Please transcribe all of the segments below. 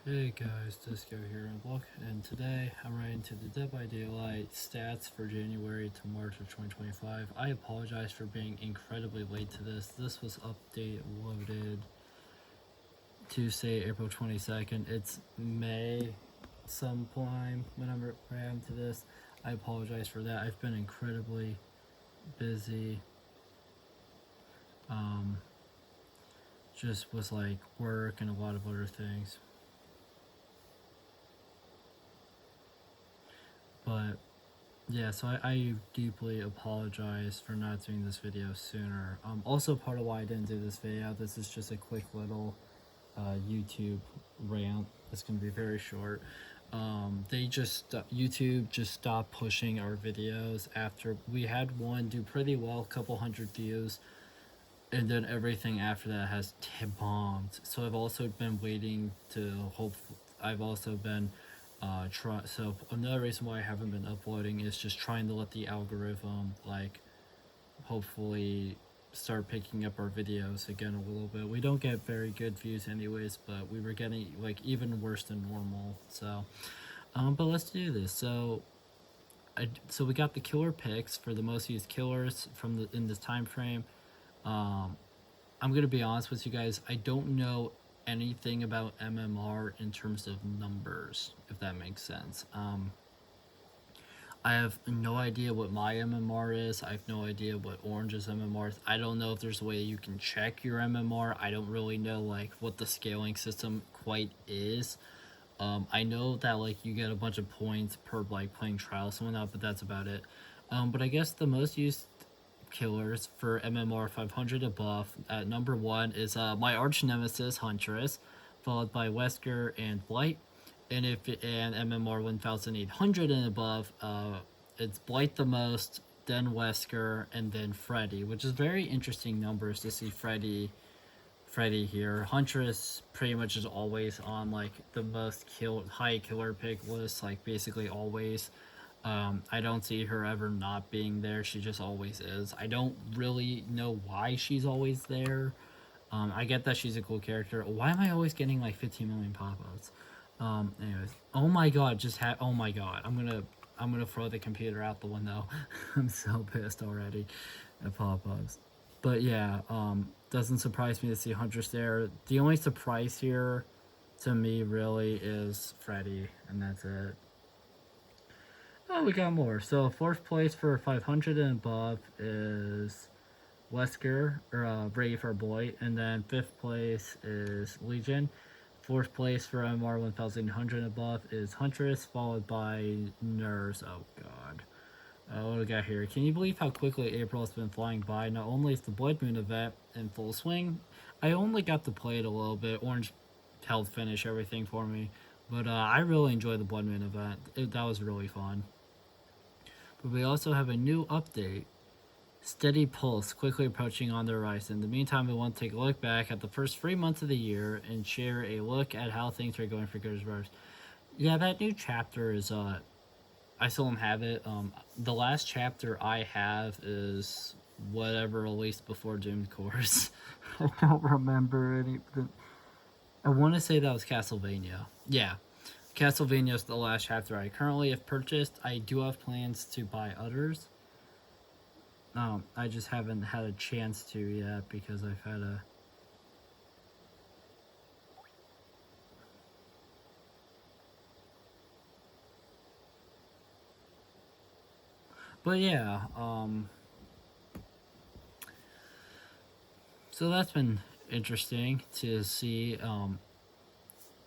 Hey guys, D1sco here and today I'm right into the Dead by Daylight stats for January to March of 2025. I apologize for being incredibly late to this. This was update loaded Tuesday, April 22nd. It's May sometime when I'm ran to this. I apologize for that. I've been incredibly busy. Just was like work and a lot of other things. But yeah, so I deeply apologize for not doing this video sooner. Also part of why I didn't do this video, this is just a quick little YouTube rant. It's gonna be very short. YouTube just stopped pushing our videos after we had one do pretty well, a couple hundred views, and then everything after that has bombed. So I've also been waiting to hope. I've also been so another reason why I haven't been uploading is just trying to let the algorithm like hopefully start picking up our videos again a little bit. We don't get very good views anyways, but we were getting like even worse than normal. So but let's do this. So we got the killer picks for the most used killers from in this time frame. I'm gonna be honest with you guys, I don't know anything about MMR in terms of numbers, if that makes sense. I have no idea what my MMR is. I have no idea what Orange's MMR is. I don't know if there's a way you can check your MMR. I don't really know like what the scaling system quite is. I know that like you get a bunch of points per like playing trials and whatnot, but that's about it. But I guess the most used killers for MMR 500 above at number 1 is my arch nemesis Huntress, followed by Wesker and Blight. And MMR 1800 and above, it's Blight the most, then Wesker, and then Freddy, which is very interesting numbers to see Freddy here. Huntress pretty much is always on like the most high killer pick list, like basically always. I don't see her ever not being there. She just always is. I don't really know why she's always there. I get that she's a cool character. Why am I always getting like 15 million pop-ups? Anyways, oh my god, oh my god. I'm gonna throw the computer out the window. I'm so pissed already at pop-ups. But yeah, doesn't surprise me to see Huntress there. The only surprise here to me really is Freddy, and that's it. Oh, we got more. So 4th place for 500 and above is Wesker, or Brave or Boy, and then 5th place is Legion. 4th place for MR 1100 and above is Huntress, followed by Nurse. Oh god. What do we got here? Can you believe how quickly April has been flying by? Not only is the Blood Moon event in full swing, I only got to play it a little bit. Orange helped finish everything for me, but I really enjoyed the Blood Moon event. That was really fun. But we also have a new update. Steady pulse quickly approaching on the horizon. In the meantime, we want to take a look back at the first 3 months of the year and share a look at how things are going for Gooders Brothers. Yeah, that new chapter is I still don't have it. The last chapter I have is whatever released before Doomed Course. I don't remember anything. I want to say that was Castlevania. Yeah, Castlevania is the last chapter I currently have purchased. I do have plans to buy others. I just haven't had a chance to yet because I've had a... But yeah, so that's been interesting to see.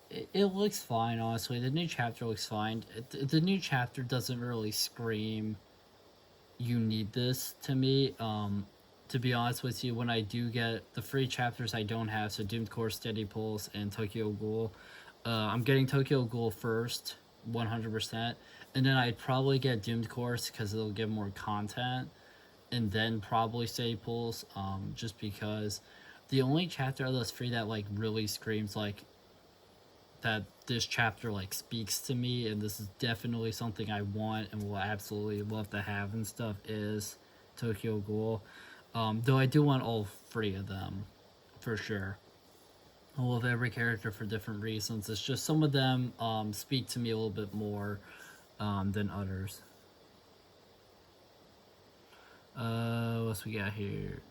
It looks fine, honestly. The new chapter looks fine. The new chapter doesn't really scream, you need this to me. To be honest with you, when I do get the free chapters I don't have, so Doomed Course, Steady Pulse, and Tokyo Ghoul, I'm getting Tokyo Ghoul first, 100%, and then I'd probably get Doomed Course because it'll give more content, and then probably Steady Pulse, just because the only chapter of those free that like really screams like that this chapter like speaks to me and this is definitely something I want and will absolutely love to have and stuff is Tokyo Ghoul. Though I do want all 3 of them for sure. I love every character for different reasons. It's just some of them speak to me a little bit more than others. What else we got here?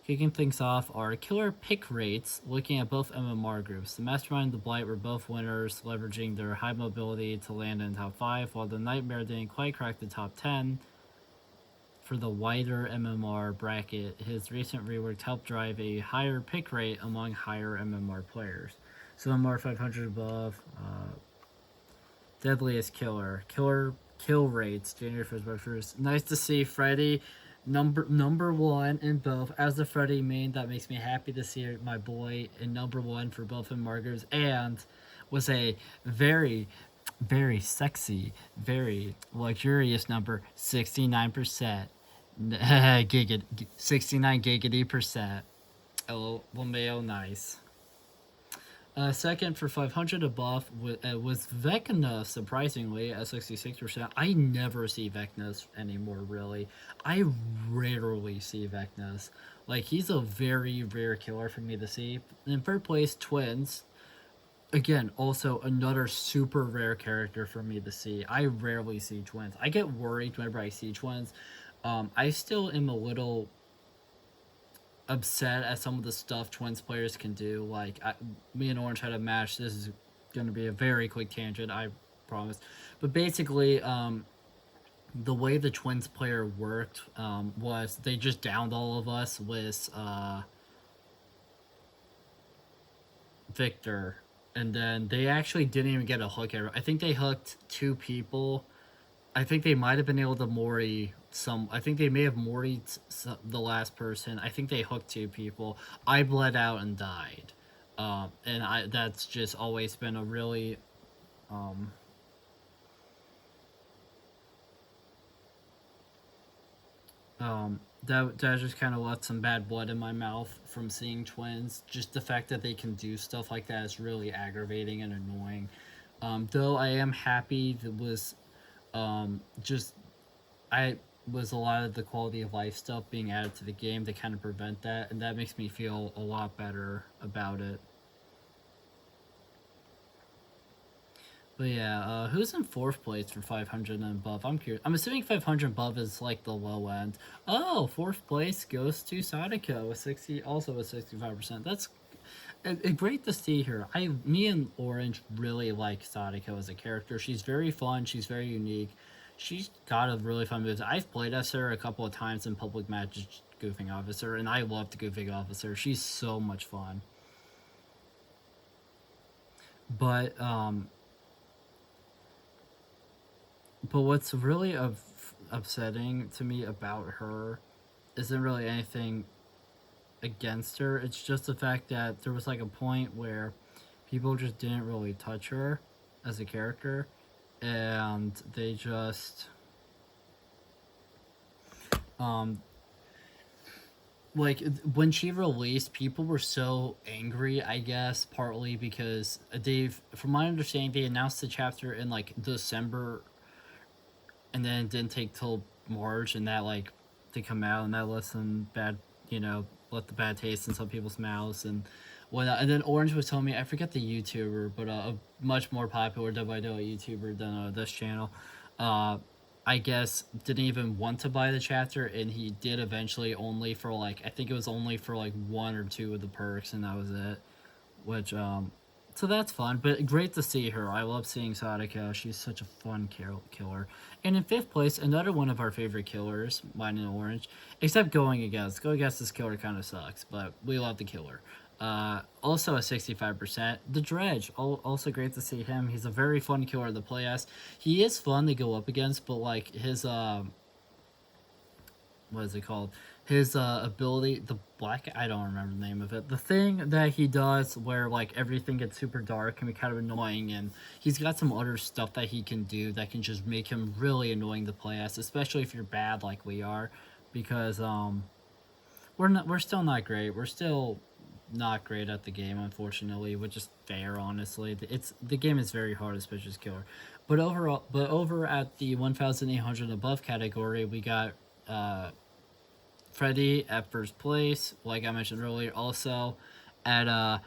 Kicking things off are killer pick rates, looking at both MMR groups. The Mastermind and the Blight were both winners, leveraging their high mobility to land in top 5, while the Nightmare didn't quite crack the top 10. For the wider MMR bracket, his recent rework helped drive a higher pick rate among higher MMR players. So MMR 500 above, deadliest killer, kill rates, January 1st. Nice to see Freddy number one in both. As a Freddy main, that makes me happy to see my boy in number one for both embargoes, and was a very, very sexy, very luxurious number, 69%. 69 giggity percent. Oh, LeMayo, nice. Second for 500 above was Vecna, surprisingly, at 66%. I never see Vecnas anymore, really. I rarely see Vecnas. Like, he's a very rare killer for me to see. In third place, Twins. Again, also another super rare character for me to see. I rarely see Twins. I get worried whenever I see Twins. I still am a little upset at some of the stuff Twins players can do. Like, me and Orange had a match. This is going to be a very quick tangent, I promise. But basically, the way the Twins player worked was they just downed all of us with Victor. And then they actually didn't even get a hook error. I think they hooked 2 people. I think they might have been able to Mori some. I think they may have Mori'd the last person. I think they hooked 2 people. I bled out and died, and that's just always been a really that just kind of left some bad blood in my mouth from seeing Twins. Just the fact that they can do stuff like that is really aggravating and annoying. Though I am happy that was just I was a lot of the quality of life stuff being added to the game to kind of prevent that, and that makes me feel a lot better about it. But yeah, who's in 4th place for 500 and above? I'm curious. I'm assuming 500 above is like the low end. Oh, 4th place goes to Sadako with 60, also with 65%. That's great to see her. Me and Orange really like Sadako as a character. She's very fun. She's very unique. She's got a really fun moves. I've played as her a couple of times in public matches, goofing officer, and I love the goofing officer. She's so much fun. But what's really upsetting to me about her isn't really anything against her. It's just the fact that there was like a point where people just didn't really touch her as a character, and they just like when she released, people were so angry, I guess, partly because from my understanding, they announced the chapter in like December, and then it didn't take till March, and that like to come out, and that left some bad, left the bad taste in some people's mouths and whatnot. And then Orange was telling me, I forget the YouTuber, but a much more popular WWE YouTuber than this channel, I guess didn't even want to buy the chapter, and he did eventually, only for like, I think it was only for like 1 or 2 of the perks, and that was it. Which so that's fun, but great to see her. I love seeing Sadako. She's such a fun killer. And in 5th place, another one of our favorite killers, mine and Orange, except Going Against. Going Against this killer kind of sucks, but we love the killer. Also a 65%. The Dredge, also great to see him. He's a very fun killer to play as. He is fun to go up against, but like his what is it called? His ability, the black, I don't remember the name of it. The thing that he does where like everything gets super dark can be kind of annoying, and he's got some other stuff that he can do that can just make him really annoying to play as, especially if you're bad like we are, because we're still not great. We're still not great at the game, unfortunately, which is fair, honestly. The game is very hard, especially as killer. But over at the 1,800 above category, we got Freddy at 1st place, like I mentioned earlier. Also, at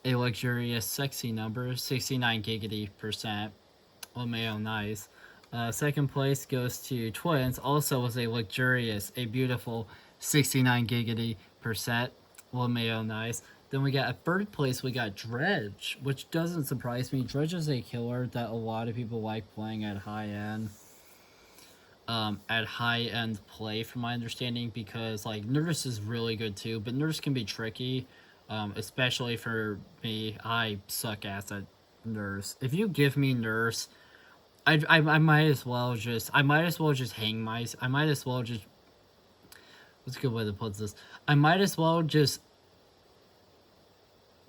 a luxurious, sexy number, 69 giggity percent. LMAO, nice. Second place goes to Twins, also was a luxurious, a beautiful 69 giggity percent. LMAO, nice. Then we got at third place, we got Dredge, which doesn't surprise me. Dredge is a killer that a lot of people like playing at high end. At high end play, from my understanding, because like Nurse is really good too, but Nurse can be tricky, especially for me. I suck ass at Nurse. If you give me Nurse, I might as well just hang my I might as well just what's a good way to put this? I might as well just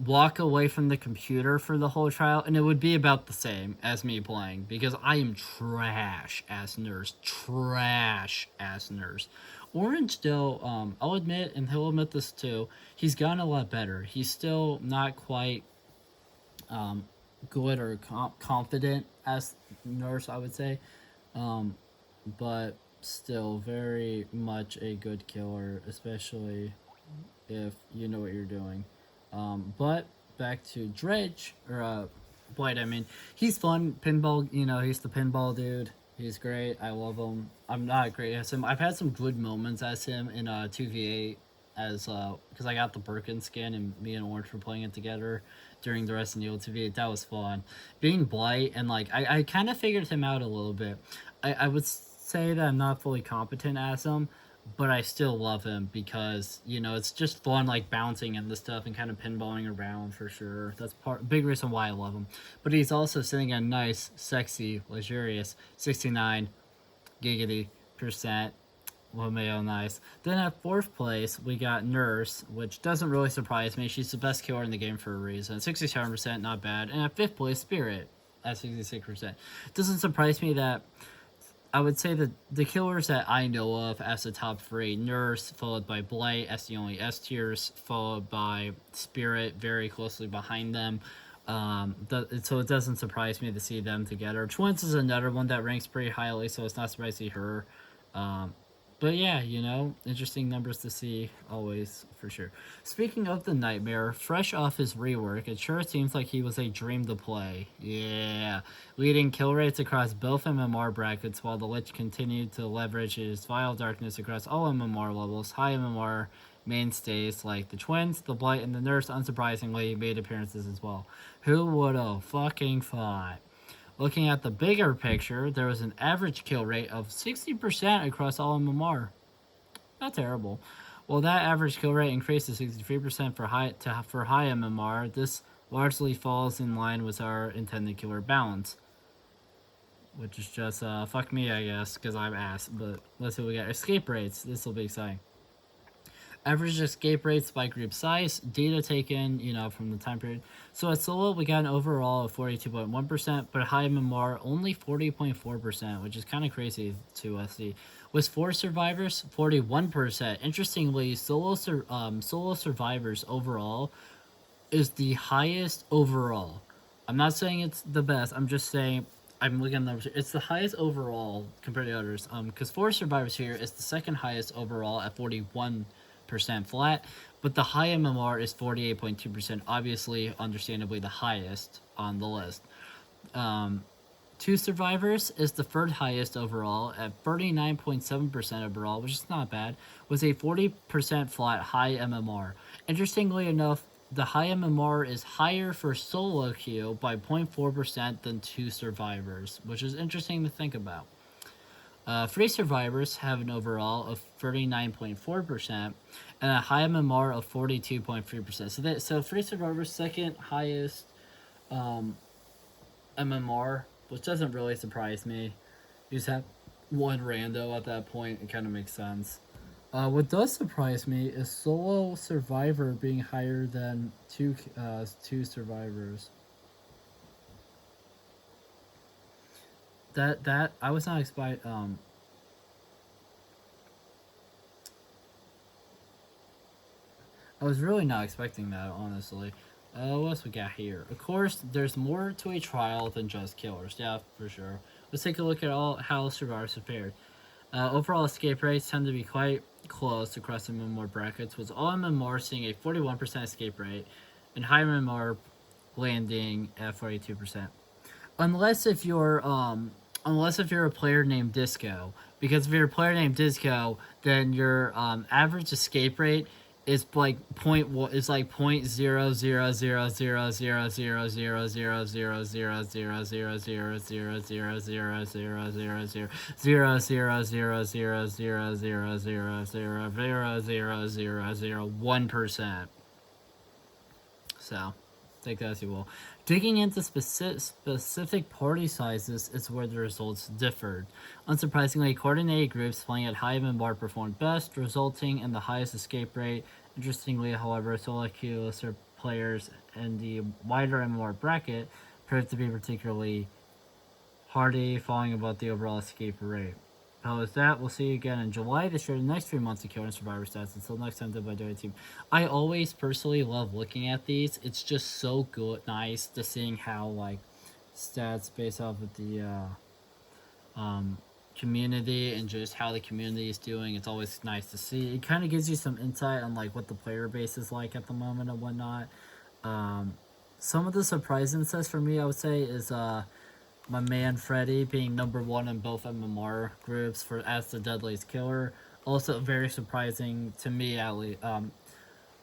walk away from the computer for the whole trial, and it would be about the same as me playing, because I am trash as Nurse. Orange, though, I'll admit, and he'll admit this too, he's gotten a lot better. He's still not quite good or confident as Nurse, I would say, but still very much a good killer, especially if you know what you're doing. But back to Dredge, or Blight, I mean, he's fun. Pinball, he's the pinball dude. He's great. I love him. I'm not great as him. I've had some good moments as him in 2v8, as because I got the Birkin skin and me and Orange were playing it together during the Resident Evil 2v8. That was fun. Being Blight, and like I kind of figured him out a little bit. I would say that I'm not fully competent as him, but I still love him because it's just fun, like bouncing and the stuff and kind of pinballing around for sure. That's big reason why I love him. But he's also sitting at a nice, sexy, luxurious 69 giggity percent. Romeo, nice. Then at fourth place, we got Nurse, which doesn't really surprise me. She's the best killer in the game for a reason. 67%, not bad. And at fifth place, Spirit at 66%. Doesn't surprise me that I would say that the killers that I know of as the top three: Nurse, followed by Blight as the only S tiers, followed by Spirit very closely behind them. So it doesn't surprise me to see them together. Twins is another one that ranks pretty highly, so it's not surprising to see her. But yeah, interesting numbers to see always, for sure. Speaking of the Nightmare, fresh off his rework, it sure seems like he was a dream to play. Yeah. Leading kill rates across both MMR brackets, while the Lich continued to leverage his Vile Darkness across all MMR levels. High MMR mainstays like the Twins, the Blight, and the Nurse, unsurprisingly, made appearances as well. Who would've fucking thought? Looking at the bigger picture, there was an average kill rate of 60% across all MMR. Not terrible. While that average kill rate increased to 63% for high MMR, this largely falls in line with our intended killer balance. Which is just, fuck me, I guess, because I'm ass. But let's see what we got. Escape rates. This will be exciting. Average escape rates by group size, data taken, from the time period. So at solo, we got an overall of 42.1%, but high MMR only 40.4%, which is kind of crazy to see. With 4 survivors, 41%. Interestingly, solo survivors overall is the highest overall. I'm not saying it's the best. I'm just saying, I'm looking at the numbers. It's the highest overall compared to others. Because 4 survivors here is the second highest overall at 41% flat, but the high MMR is 48.2%, obviously, understandably, the highest on the list. 2 survivors is the third highest overall at 39.7% overall, which is not bad, with a 40% flat high MMR. Interestingly enough, the high MMR is higher for solo queue by 0.4% than 2 survivors, which is interesting to think about. 3 survivors have an overall of 39.4% and a high MMR of 42.3%. So 3 survivors, second highest MMR, which doesn't really surprise me. You just have 1 rando at that point. It kind of makes sense. What does surprise me is solo survivor being higher than 2 survivors. That I was not expecting. I was really not expecting that, honestly. What else we got here? Of course, there's more to a trial than just killers. Yeah, for sure. Let's take a look at how survivors have fared. Overall escape rates tend to be quite close across the MMR brackets, with all MMR seeing a 41% escape rate, and high MMR landing at 42%. Unless if you're a player named Disco, because if you're a player named Disco, then your average escape rate is like point 0.00000000000000000000000000001%. So, take that as you will. Digging into specific party sizes is where the results differed. Unsurprisingly, coordinated groups playing at high MMR performed best, resulting in the highest escape rate. Interestingly, however, solo queue players in the wider MMR bracket proved to be particularly hardy, falling about the overall escape rate. How is that? We'll see you again in July to share the next 3 months of Killer and Survivor stats. Until next time, done by Doing Team. I always personally love looking at these. It's just so good, nice to seeing how like stats based off of the community and just how the community is doing. It's always nice to see. It kind of gives you some insight on like what the player base is like at the moment and whatnot. Some of the surprising sets for me, I would say, is my man Freddy being number 1 in both MMR groups for as the deadliest killer. Also very surprising to me, at least.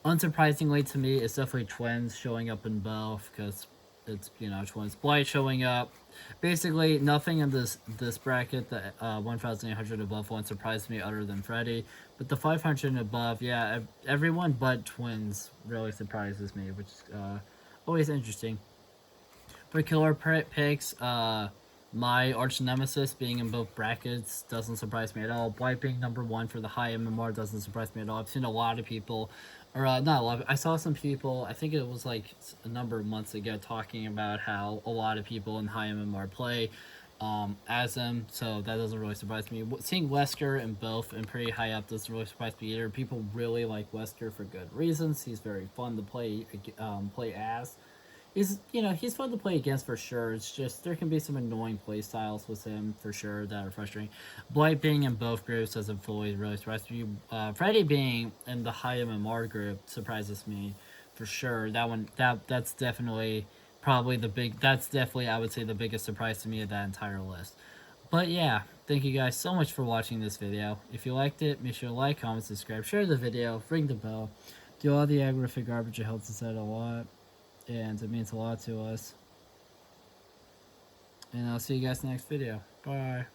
Unsurprisingly to me, it's definitely Twins showing up in both, because it's, Twins. Blight showing up. Basically, nothing in this bracket, the 1,800 above one, surprised me other than Freddy. But the 500 and above, yeah, everyone but Twins really surprises me, which is always interesting. For killer picks, my arch nemesis being in both brackets doesn't surprise me at all. Blight being number 1 for the high MMR doesn't surprise me at all. I've seen a lot of people, or not a lot, I saw some people, I think it was like a number of months ago, talking about how a lot of people in high MMR play as him, so that doesn't really surprise me. Seeing Wesker in both and pretty high up doesn't really surprise me either. People really like Wesker for good reasons. He's very fun to play as. He's fun to play against for sure. It's just there can be some annoying play styles with him for sure that are frustrating. Blight being in both groups doesn't fully really surprise me. Freddy being in the high MMR group surprises me for sure. That's definitely that's definitely, I would say, the biggest surprise to me of that entire list. But yeah, thank you guys so much for watching this video. If you liked it, make sure to like, comment, subscribe, share the video, ring the bell, do all the aggravated garbage. It helps us out a lot, and it means a lot to us. And I'll see you guys next video. Bye.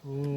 Ooh.